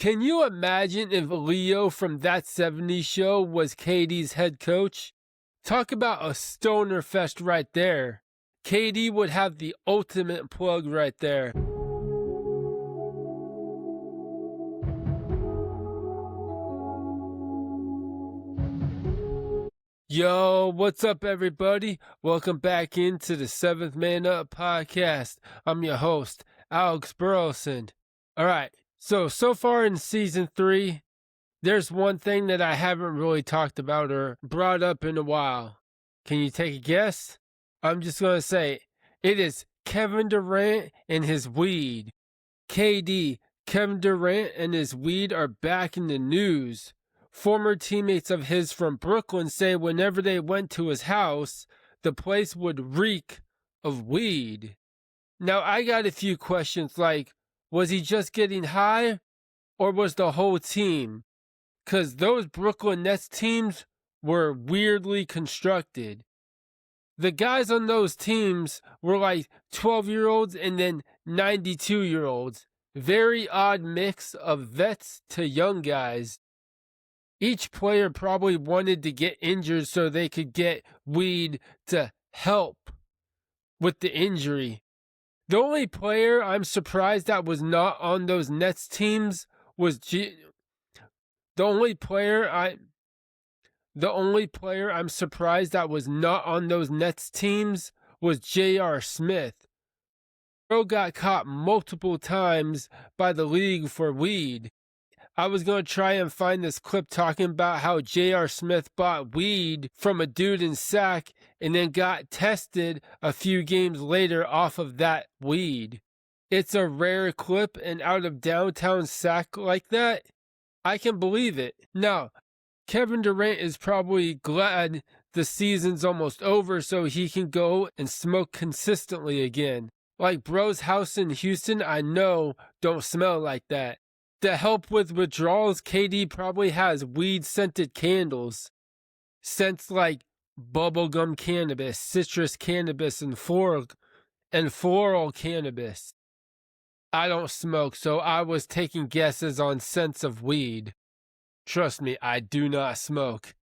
Can you imagine if Leo from That 70s Show was KD's head coach? Talk about a stoner fest right there. KD would have the ultimate plug right there. Yo, what's up, everybody? Welcome back into the Seventh Man Up podcast. I'm your host, Alex Burleson. All right, so far in season 3, there's one thing that I haven't really talked about or brought up in a while. Can you take a guess? I'm just going to say it is Kevin Durant and his weed. KD, Kevin Durant and his weed are back in the news. Former teammates of his from Brooklyn say whenever they went to his house, the place would reek of weed. Now, I got a few questions like, was he just getting high or was the whole team? Because those Brooklyn Nets teams were weirdly constructed. The guys on those teams were like 12-year-olds and then 92-year-olds. Very odd mix of vets to young guys. Each player probably wanted to get injured so they could get weed to help with the injury. The only player I'm surprised that was not on those Nets teams was the only player I'm surprised that was not on those Nets teams was J.R. Smith. Bro got caught multiple times by the league for weed. I was going to try and find this clip talking about how J.R. Smith bought weed from a dude in Sac and then got tested a few games later off of that weed. It's a rare clip, and out of downtown Sac like that, I can believe it. Now, Kevin Durant is probably glad the season's almost over so he can go and smoke consistently again. Like bro's house in Houston, I know don't smell like that. To help with withdrawals, KD probably has weed-scented candles. Scents like bubblegum cannabis, citrus cannabis, and floral cannabis. I don't smoke, so I was taking guesses on scents of weed. Trust me, I do not smoke.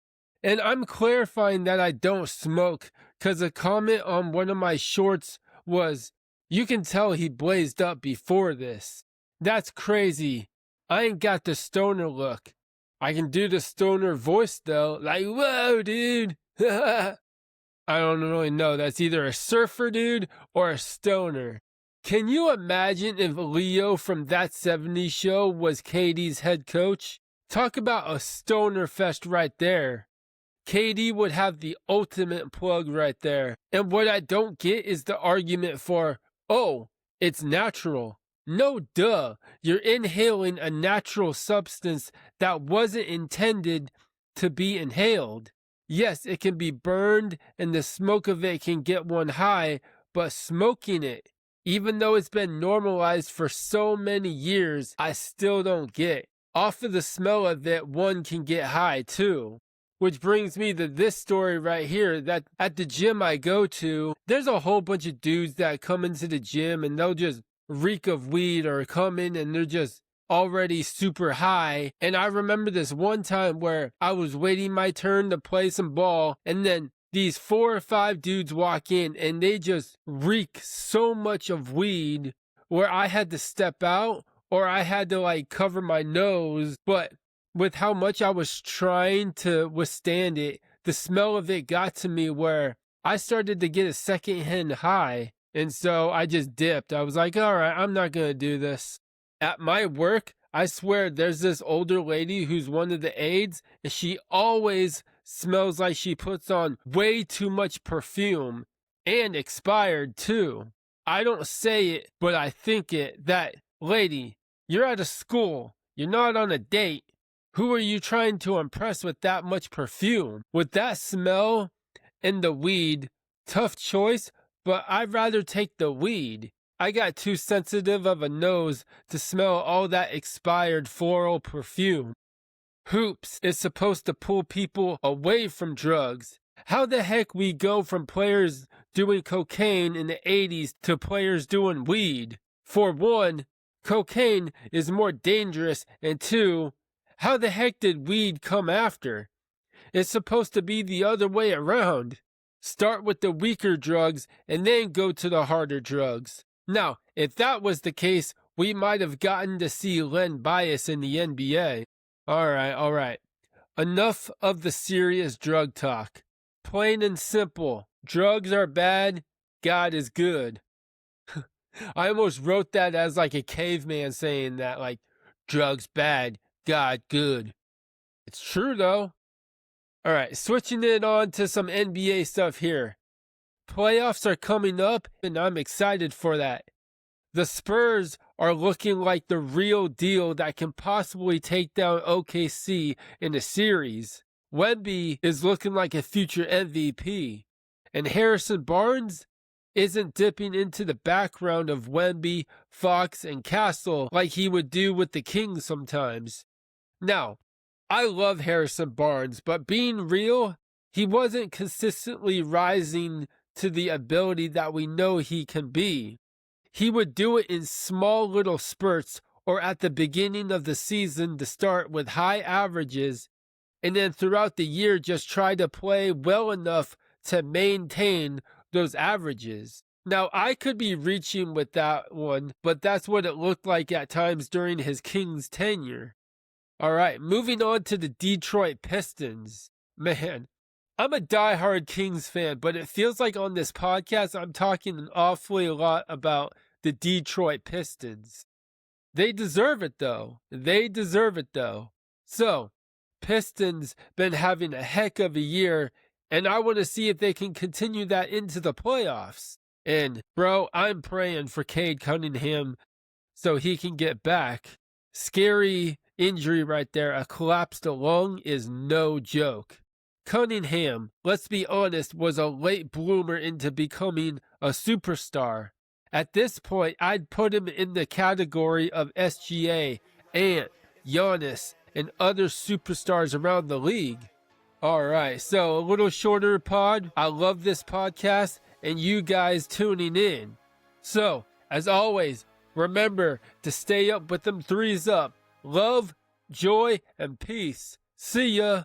And I'm clarifying that I don't smoke, because a comment on one of my shorts was, "You can tell he blazed up before this." That's crazy. I ain't got the stoner look. I can do the stoner voice though, like, "Whoa, dude." I don't really know. That's either a surfer dude or a stoner. Can you imagine if Leo from That 70s Show was KD's head coach? Talk about a stoner fest right there. KD would have the ultimate plug right there. And what I don't get is the argument for, oh, it's natural. No, duh. You're inhaling a natural substance that wasn't intended to be inhaled. Yes, it can be burned and the smoke of it can get one high, but smoking it, even though it's been normalized for so many years, I still don't get. Off of the smell of it, one can get high too. Which brings me to this story right here, that at the gym I go to, there's a whole bunch of dudes that come into the gym and they'll just reek of weed or come in and they're just already super high. And I remember this one time where I was waiting my turn to play some ball and then these 4 or 5 dudes walk in and they just reek so much of weed where I had to step out or I had to like cover my nose. But with how much I was trying to withstand it, the smell of it got to me where I started to get a secondhand high. And so I just dipped. I was like, all right, I'm not going to do this. At my work, I swear there's this older lady who's one of the aides, and she always smells like she puts on way too much perfume and expired too. I don't say it, but I think it. That lady, you're at a school. You're not on a date. Who are you trying to impress with that much perfume? With that smell and the weed, tough choice. But I'd rather take the weed. I got too sensitive of a nose to smell all that expired floral perfume. Hoops is supposed to pull people away from drugs. How the heck we go from players doing cocaine in the 80s to players doing weed? For one, cocaine is more dangerous, and 2, how the heck did weed come after? It's supposed to be the other way around. Start with the weaker drugs and then go to the harder drugs. Now, if that was the case, we might have gotten to see Len Bias in the NBA. All right. Enough of the serious drug talk. Plain and simple, drugs are bad, God is good. I almost wrote that as like a caveman saying that, like, drugs bad, God good. It's true though. All right, switching it on to some NBA stuff here. Playoffs are coming up, and I'm excited for that. The Spurs are looking like the real deal that can possibly take down OKC in a series. Wemby is looking like a future MVP. And Harrison Barnes isn't dipping into the background of Wemby, Fox, and Castle like he would do with the Kings sometimes. Now, I love Harrison Barnes, but being real, he wasn't consistently rising to the ability that we know he can be. He would do it in small little spurts or at the beginning of the season to start with high averages, and then throughout the year just try to play well enough to maintain those averages. Now, I could be reaching with that one, but that's what it looked like at times during his Kings tenure. All right, moving on to the Detroit Pistons. Man, I'm a diehard Kings fan, but it feels like on this podcast I'm talking an awfully lot about the Detroit Pistons. They deserve it though. So, Pistons been having a heck of a year, and I want to see if they can continue that into the playoffs. And, bro, I'm praying for Cade Cunningham so he can get back. Scary injury right there. A collapsed lung is no joke. Cunningham, let's be honest, was a late bloomer into becoming a superstar. At this point, I'd put him in the category of SGA, Ant, Giannis, and other superstars around the league. All right, so a little shorter pod. I love this podcast and you guys tuning in. So, as always, remember to stay up with them threes up. Love, joy, and peace. See ya.